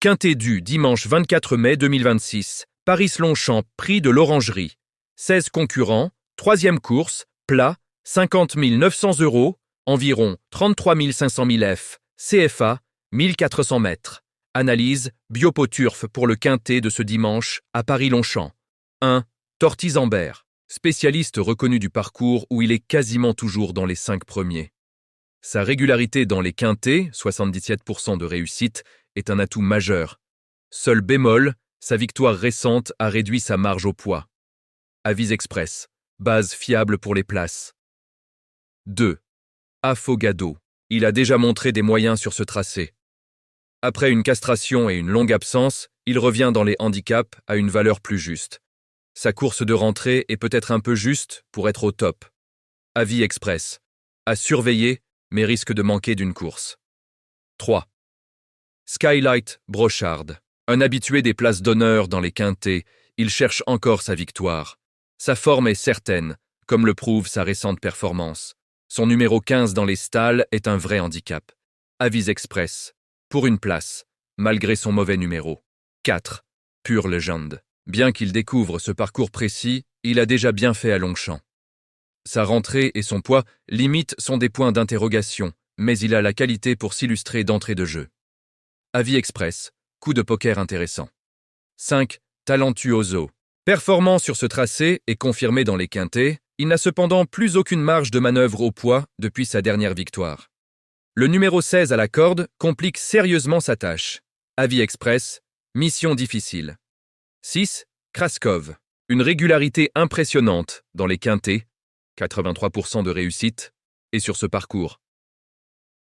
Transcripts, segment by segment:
Quintet du dimanche 24 mai 2026. Paris-Longchamp, prix de l'Orangerie. 16 concurrents, troisième course, plat, 50 900 €, environ 33 500 000 F, CFA, 1400 mètres. Analyse, Biopoturf pour le quintet de ce dimanche à Paris-Longchamp. 1. Tortizambert, spécialiste reconnu du parcours où il est quasiment toujours dans les 5 premiers. Sa régularité dans les quintets, 77% de réussite, est un atout majeur. Seul bémol, sa victoire récente a réduit sa marge au poids. Avis Express, base fiable pour les places. 2. Afogado, il a déjà montré des moyens sur ce tracé. Après une castration et une longue absence, il revient dans les handicaps à une valeur plus juste. Sa course de rentrée est peut-être un peu juste pour être au top. Avis Express, à surveiller, mais risque de manquer d'une course. 3. Skylight Brochard, un habitué des places d'honneur dans les quintets, il cherche encore sa victoire. Sa forme est certaine, comme le prouve sa récente performance. Son numéro 15 dans les stalles est un vrai handicap. Avis Express, pour une place, malgré son mauvais numéro. 4. Pure Legend. Bien qu'il découvre ce parcours précis, il a déjà bien fait à Longchamp. Sa rentrée et son poids, limite, sont des points d'interrogation, mais il a la qualité pour s'illustrer d'entrée de jeu. Avis Express, coup de poker intéressant. 5. Talentuoso. Performant sur ce tracé et confirmé dans les quintets, il n'a cependant plus aucune marge de manœuvre au poids depuis sa dernière victoire. Le numéro 16 à la corde complique sérieusement sa tâche. Avis Express, mission difficile. 6. Kraskov. Une régularité impressionnante dans les quintets, 83% de réussite, et sur ce parcours.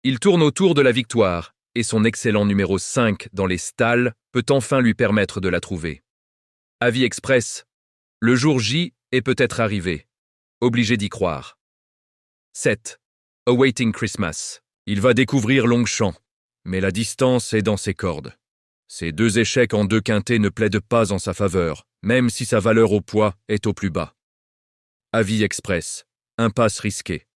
Il tourne autour de la victoire, et son excellent numéro 5 dans les stalles peut enfin lui permettre de la trouver. Avis Express, le jour J est peut-être arrivé. Obligé d'y croire. 7. Awaiting Christmas. Il va découvrir Longchamp, mais la distance est dans ses cordes. Ses 2 échecs en 2 quintets ne plaident pas en sa faveur, même si sa valeur au poids est au plus bas. Avis Express, impasse risquée.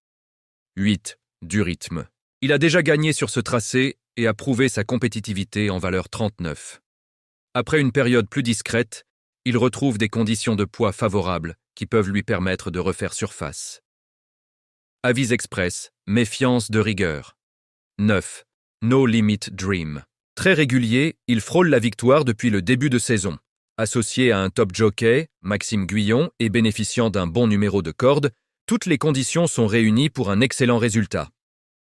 8. Du rythme. Il a déjà gagné sur ce tracé et a prouvé sa compétitivité en valeur 39. Après une période plus discrète, il retrouve des conditions de poids favorables qui peuvent lui permettre de refaire surface. Avis Express, méfiance de rigueur. 9. No Limit Dream. Très régulier, il frôle la victoire depuis le début de saison. Associé à un top jockey, Maxime Guyon, et bénéficiant d'un bon numéro de corde, toutes les conditions sont réunies pour un excellent résultat.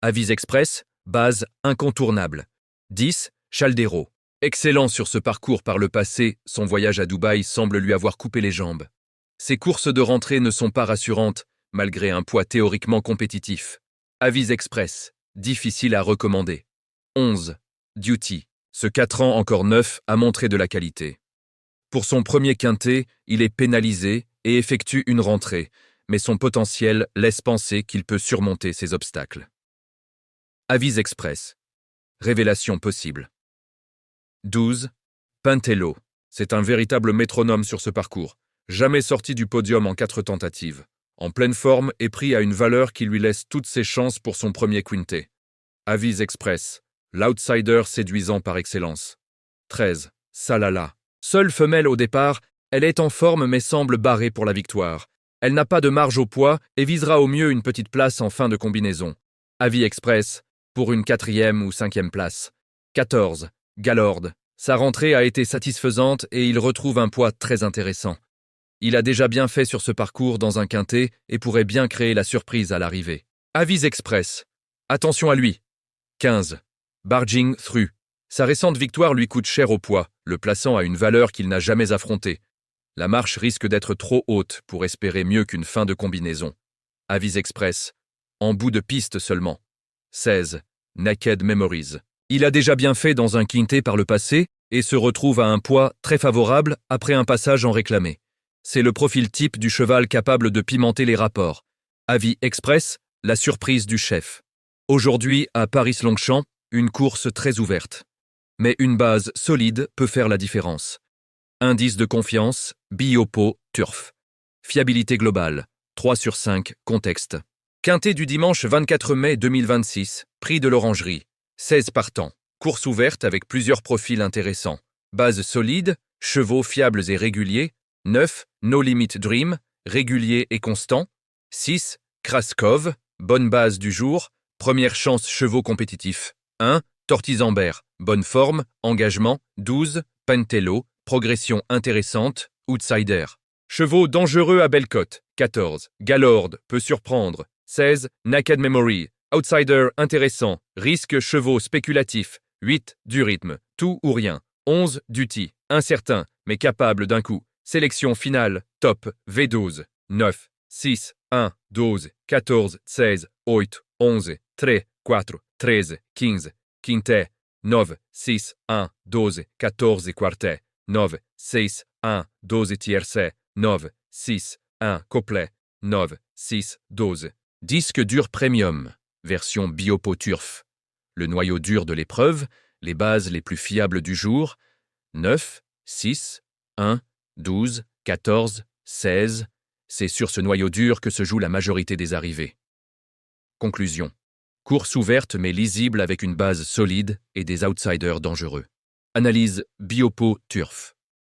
Avis Express, base incontournable. 10. Chaldero. Excellent sur ce parcours par le passé, son voyage à Dubaï semble lui avoir coupé les jambes. Ses courses de rentrée ne sont pas rassurantes, malgré un poids théoriquement compétitif. Avis Express, difficile à recommander. 11. Duty. Ce 4 ans encore neuf a montré de la qualité. Pour son premier quintet, il est pénalisé et effectue une rentrée, mais son potentiel laisse penser qu'il peut surmonter ces obstacles. Avis Express. Révélation possible. 12. Pintello. C'est un véritable métronome sur ce parcours. Jamais sorti du podium en 4 tentatives. En pleine forme et pris à une valeur qui lui laisse toutes ses chances pour son premier quintet. Avis Express. L'outsider séduisant par excellence. 13. Salala. Seule femelle au départ, elle est en forme mais semble barrée pour la victoire. Elle n'a pas de marge au poids et visera au mieux une petite place en fin de combinaison. Avis Express, pour une 4e ou 5e place. 14. Galord. Sa rentrée a été satisfaisante et il retrouve un poids très intéressant. Il a déjà bien fait sur ce parcours dans un quintet et pourrait bien créer la surprise à l'arrivée. Avis Express. Attention à lui. 15. Barging Through. Sa récente victoire lui coûte cher au poids, le plaçant à une valeur qu'il n'a jamais affrontée. La marche risque d'être trop haute pour espérer mieux qu'une fin de combinaison. Avis Express. En bout de piste seulement. 16. Naked Memories. Il a déjà bien fait dans un quintet par le passé et se retrouve à un poids très favorable après un passage en réclamé. C'est le profil type du cheval capable de pimenter les rapports. Avis Express, la surprise du chef. Aujourd'hui, à Paris-Longchamp, une course très ouverte. Mais une base solide peut faire la différence. Indice de confiance, Biopoturf. Fiabilité globale, 3 sur 5, contexte. Quintet du dimanche 24 mai 2026, prix de l'Orangerie, 16 partants. Course ouverte avec plusieurs profils intéressants. Base solide, chevaux fiables et réguliers. 9. No Limit Dream, régulier et constant. 6. Kraskov, bonne base du jour. Première chance chevaux compétitifs. 1. Tortisambert, bonne forme, engagement. 12. Pentello, progression intéressante, outsider. Chevaux dangereux à belle cote. 14. Galord, peut surprendre. 16. Naked Memory, outsider intéressant, risque chevaux spéculatifs. 8. Du rythme, tout ou rien. 11. Duty, incertain, mais capable d'un coup. Sélection finale, top, V12. 9. 6. 1. 12. 14. 16. 8. 11. 3. 4. 13. 15. Quinte. 9. 6. 1. 12. 14. Quartet. 9. 6. 1. 12. Tiercé. 9. 6. 1. Couplet. 9. 6. 12. Disque dur premium, version Biopo Turf. Le noyau dur de l'épreuve, les bases les plus fiables du jour. 9. 6. 1. 12. 14. 16. C'est sur ce noyau dur que se joue la majorité des arrivées. Conclusion. Course ouverte mais lisible avec une base solide et des outsiders dangereux. Analyse Biopo Turf.